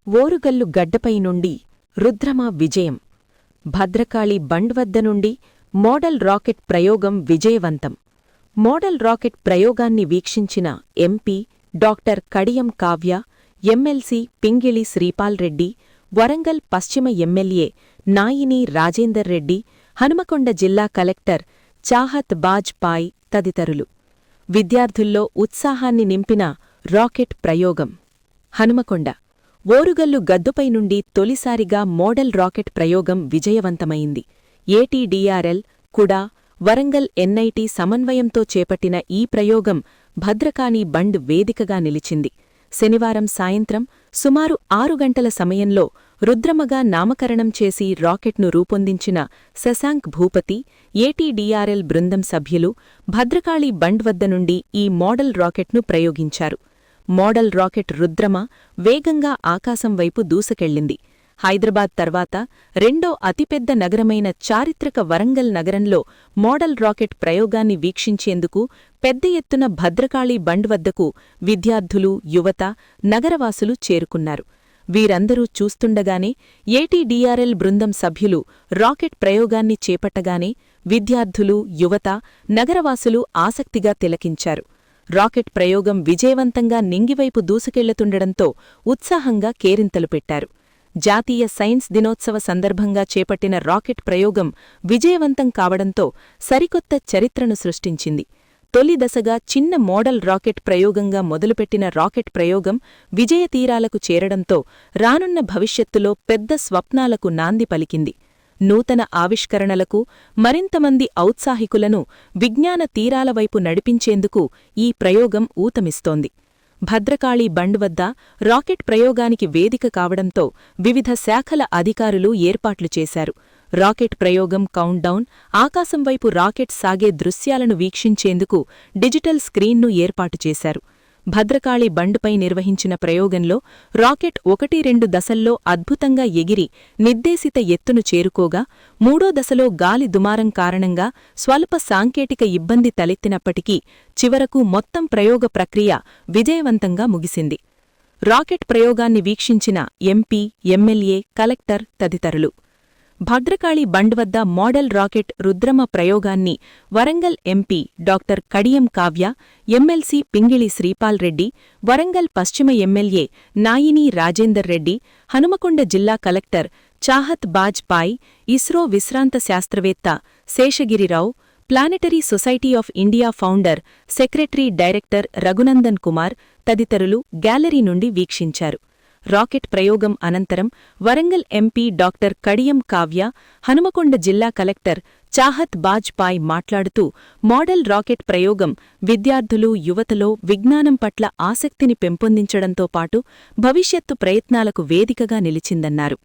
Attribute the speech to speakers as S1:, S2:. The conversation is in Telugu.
S1: ఓరుగల్లు గడ్డపై నుండి రుద్రమ విజయం. భద్రకాళి బండ్ వద్ద నుండి మోడల్ రాకెట్ ప్రయోగం విజయవంతం. మోడల్ రాకెట్ ప్రయోగాన్ని వీక్షించిన MP doctor Kadiyam Kavya, MLC Pingili Sripal Reddy, Warangal పశ్చిమ ఎమ్మెల్యే నాయిని రాజేందర్ రెడ్డి, హనుమకొండ జిల్లా కలెక్టర్ చాహత్ బాజ్ పాయ్ తదితరులు. విద్యార్థుల్లో ఉత్సాహాన్ని నింపిన రాకెట్ ప్రయోగం. హనుమకొండ ఓరుగల్లు గద్దుపై నుండి తొలిసారిగా మోడల్ రాకెట్ ప్రయోగం విజయవంతమైంది. ఏటీడీఆర్ఎల్, కుడా, వరంగల్ ఎన్ఐటి సమన్వయంతో చేపట్టిన ఈ ప్రయోగం భద్రకాళి బండ్ వేదికగా నిలిచింది. శనివారం సాయంత్రం సుమారు 6 గంటల సమయంలో రుద్రమగా నామకరణం చేసి రాకెట్ను రూపొందించిన శశాంక్ భూపతి, ఏటీడీఆర్ఎల్ బృందం సభ్యులు భద్రకాళి బండ్ వద్ద నుండి ఈ మోడల్ రాకెట్ను ప్రయోగించారు. మోడల్ రాకెట్ రుద్రమ వేగంగా ఆకాశం వైపు దూసుకెళ్లింది. హైదరాబాద్ తర్వాత రెండో అతిపెద్ద నగరమైన చారిత్రక వరంగల్ నగరంలో మోడల్ రాకెట్ ప్రయోగాన్ని వీక్షించేందుకు పెద్ద ఎత్తున భద్రకాళి బండ్ వద్దకు విద్యార్థులు, యువత, నగరవాసులు చేరుకున్నారు. వీరందరూ చూస్తుండగానే ఏటీడీఆర్ఎల్ బృందం సభ్యులు రాకెట్ ప్రయోగాన్ని చేపట్టగానే విద్యార్థులు, యువత, నగరవాసులు ఆసక్తిగా తిలకించారు. రాకెట్ ప్రయోగం విజయవంతంగా నింగివైపు దూసుకెళ్లుతుండడంతో ఉత్సాహంగా కేరింతలు పెట్టారు. జాతీయ సైన్స్ దినోత్సవ సందర్భంగా చేపట్టిన రాకెట్ ప్రయోగం విజయవంతం కావడంతో సరికొత్త చరిత్రను సృష్టించింది. తొలి దశగా చిన్న మోడల్ రాకెట్ ప్రయోగంగా మొదలుపెట్టిన రాకెట్ ప్రయోగం విజయతీరాలకు చేరడంతో రానున్న భవిష్యత్తులో పెద్ద స్వప్నాలకు నాంది పలికింది. నూతన ఆవిష్కరణలకు, మరింతమంది ఔత్సాహికులను విజ్ఞాన తీరాల వైపు నడిపించేందుకు ఈ ప్రయోగం ఊతమిస్తోంది. భద్రకాళి బండ్ వద్ద రాకెట్ ప్రయోగానికి వేదిక కావడంతో వివిధ శాఖల అధికారులు ఏర్పాట్లు చేశారు. రాకెట్ ప్రయోగం కౌంట్డౌన్, ఆకాశం వైపు రాకెట్ సాగే దృశ్యాలను వీక్షించేందుకు డిజిటల్ స్క్రీన్ను ఏర్పాటు చేశారు. భద్రకాళి బండ్పై నిర్వహించిన ప్రయోగంలో రాకెట్ 1-2 దశల్లో అద్భుతంగా ఎగిరి నిర్దేశిత ఎత్తును చేరుకోగా, 3వ దశలో గాలి దుమారం కారణంగా స్వల్ప సాంకేతిక ఇబ్బంది తలెత్తినప్పటికీ చివరకు మొత్తం ప్రయోగ ప్రక్రియ విజయవంతంగా ముగిసింది. రాకెట్ ప్రయోగాన్ని వీక్షించిన ఎంపీ, ఎమ్మెల్యే, కలెక్టర్ తదితరులు. భద్రకాళి బండ్ వద్ద మోడల్ రాకెట్ రుద్రమ ప్రయోగాన్ని Warangal MP doctor Kadiyam Kavya, MLC Pingili Sripal Reddy, Warangal పశ్చిమ ఎమ్మెల్యే నాయిని రాజేందర్ రెడ్డి, హనుమకొండ జిల్లా కలెక్టర్ చాహత్ బాజ్ పాయ్, ఇస్రో విశ్రాంత శాస్త్రవేత్త Seshagirirao, planetary society of India founder, secretary director Raghunandan Kumar తదితరులు గ్యాలరీ నుండి వీక్షించారు. రాకెట్ ప్రయోగం అనంతరం వరంగల్ ఎంపీ డాక్టర్ కడియం కావ్య, హనుమకొండ జిల్లా కలెక్టర్ చాహత్ బాజ్ పాయ్ మాట్లాడుతూ మోడల్ రాకెట్ ప్రయోగం విద్యార్థులు, యువతలో విజ్ఞానం పట్ల ఆసక్తిని పెంపొందించడంతో పాటు భవిష్యత్తు ప్రయత్నాలకు వేదికగా నిలిచిందన్నారు.